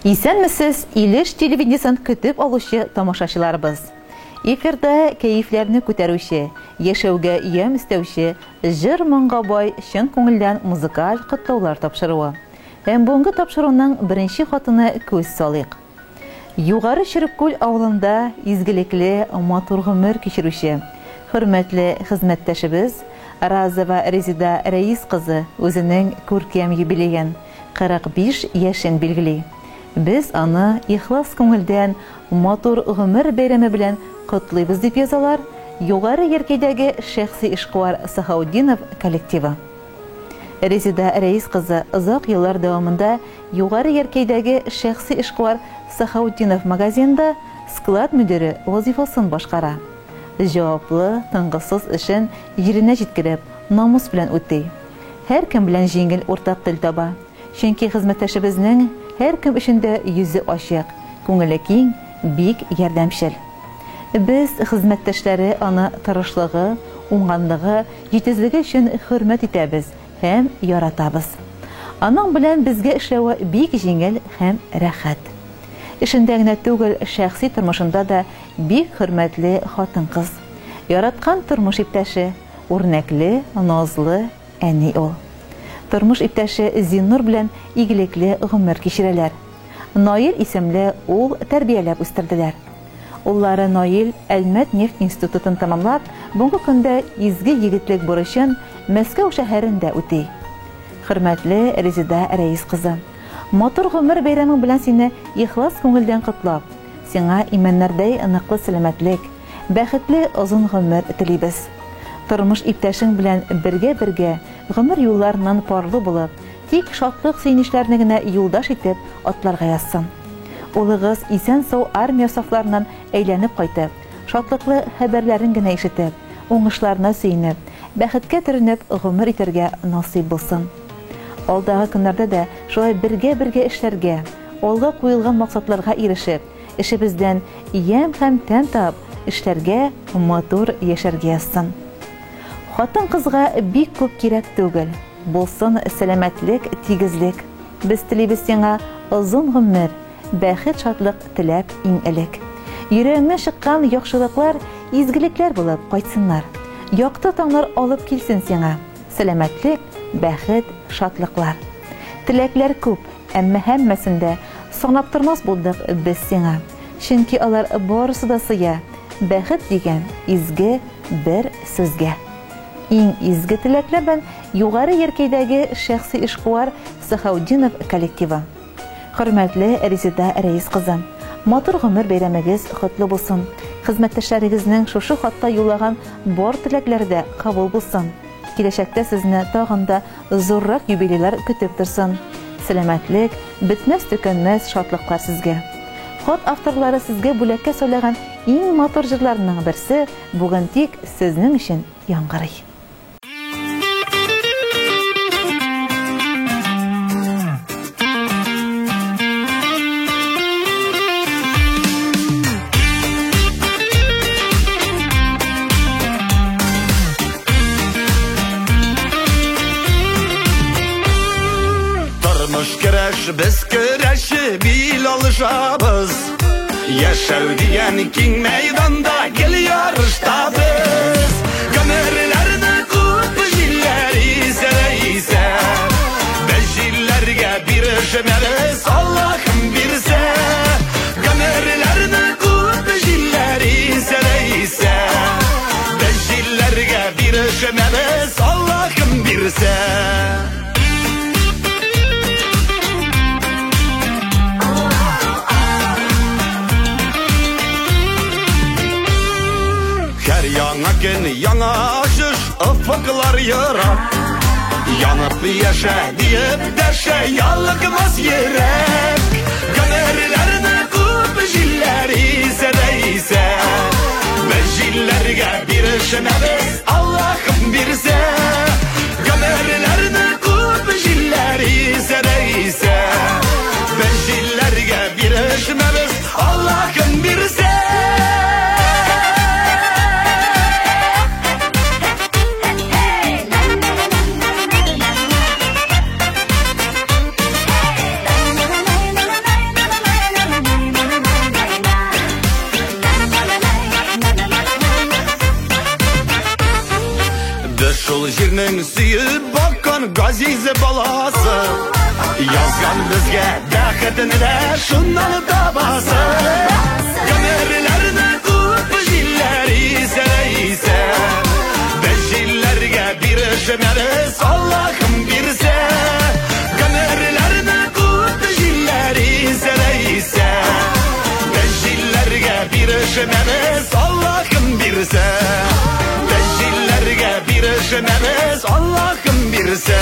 Исәнмесез, Илеш телевидениесын көтеп алучы тамашачыларыбыз. Эфирда кәйфләрне күтәрүче, яшәүгә ям истәүче, җыр-моңга бай чын күңелдән музыкаль котлаулар тапшыруы. Һәм бүгенге тапшыруның беренче хатыны күз салыйк. Югары Чиреккүл авылында изгелекле матур гомер кичерүче, хөрмәтле хезмәттәшебез Разова Резида Рәис кызы үзенең күркәм юбилеен 45 яшен билгели. Без аны ихлас күңелдән матур гомер бәйрәме белән котлыйбыз дип язалар югары Яркәйдәге шәхси эшкуар Сахауддинов коллективы. Резида Рәис кызы озак еллар дәвамында югары Яркәйдәге шәхси эшкуар Сахауддинов магазинында склад мөдире вазифасын башкара. Җаваплы, тынгысыз эшен җиренә җиткереп, намус белән үти. Һәр кем белән җиңел уртак тел таба. Чөнки хезмәттәшебезнең һәр кем өчендә йөзе ачык, күңеле киң, бик ярдәмчел. Без хезмәттәшләре аны тырышлыгы, уңганлыгы, җитезлеге өчен хөрмәт итәбез һәм яратабыз. Аның белән безгә эшләүе бик җиңел һәм рәхәт. Эшендә генә түгел, шәхси тормышында да бик хөрмәтле хатын-кыз. Яраткан тормыш иптәше, үрнәкле, назлы әни ул. Тормыш иптәше Зиннур белән игелекле гомер кичерәләр. Наил исемле ул тәрбияләп үстерделәр. Уллары Наил Әлмәт нефть институтын тәмамлап, бүгенге көндә изге егетлек бурычын Мәскәү шәһәрендә үти. Хөрмәтле Резида Рәис кызы, матур гомер бәйрәме белән сине ихлас күңелдән котлап, сиңа имәннәрдәй ныклы сәламәтлек, бәхетле озын гомер телибез. Тормыш иптәшең белән бергә гомер юлларынан парлы булып, тик шатлык сөйнешләрне генә юлдаш итеп атларга язсын. Улыгыз исән-сау армия сафларынан әйләнеп кайтып, шатлыклы хәбәрләрен генә ишетеп, уңышларына сөйнеп, бәхеткә төренеп гомер итәргә насыйп булсын. Алдагы көннәрдә дә шулай бергә эшләргә, алга куелган максатларга ирешеп, эшебездән ям һәм тәм табып, эшләргә матур яшәргә язсын. Хатын-кызга бик күп кирәк түгел. Булсын сәламәтлек, тигезлек. Без телибез сиңа озын гомер, бәхет, шатлык теләп иң элек. Йөрәгеңнән чыккан яхшылыклар, изгелекләр булып кайтсыннар. Якты таңнар алып килсен сиңа. Сәламәтлек, бәхет, шатлыклар. Теләкләр күп, әмма һәммәсендә санап тормас булдык без сиңа. Чөнки алар барысы да сыя. Бәхет дигән изге бер сүзгә. Иң изге теләкләр белән югары Яркәйдәге шәхси эшкуар Сахауддинов коллективы. Хөрмәтле Резида Рәис кызы, матур гомер бәйрәмегез котлы булсын. Хезмәттәшләрегезнең шушы хатта юллаган бар теләкләре дә кабул булсын. Киләчәктә сезне тагын да зуррак юбилейлар көтеп торсын. Сәламәтлек, бетмәс-төкәнмәс шатлыклар сезгә. Хат авторлары сезгә бүләккә сөйләгән иң матур җырларның берсе бүген тик сезнең өчен яңгырый. Biz көрәші бил алышабыз, яшәү дигән киң мәйданда гел ярыштабыз. Гомерләрне күп җилләр исә, без җилләргә бирешмәбез, Аллаһым бирсә. Гомерләрне күп җилләр исә, без җилләргә бирешмәбез, Аллаһым бирсә. Яңа көн, яңа ачыш, ufuklar yırak. Yanıp yaşa deyip dәшә, ялыкмас йөрәк. Гомерләрне күп җилләр исә, без җилләргә бирешмәбез, Аллаһым бирсә. Гомерләрне күп җилләр исә, без җилләргә бирешмәбез, Аллаһым бирсә. Özünün süyüp bakkan gazize balası Yazgan bizge dağıtını da şunnalı tabası Gömerlerini tutup jilleri ise Biz jillerge bir işemeriz Allah'ım birse Gömerlerini tutup jilleri ise Biz jillerge bir işemeriz Allah'ım birse Biz jillerge bir işemeriz Allah'ım birse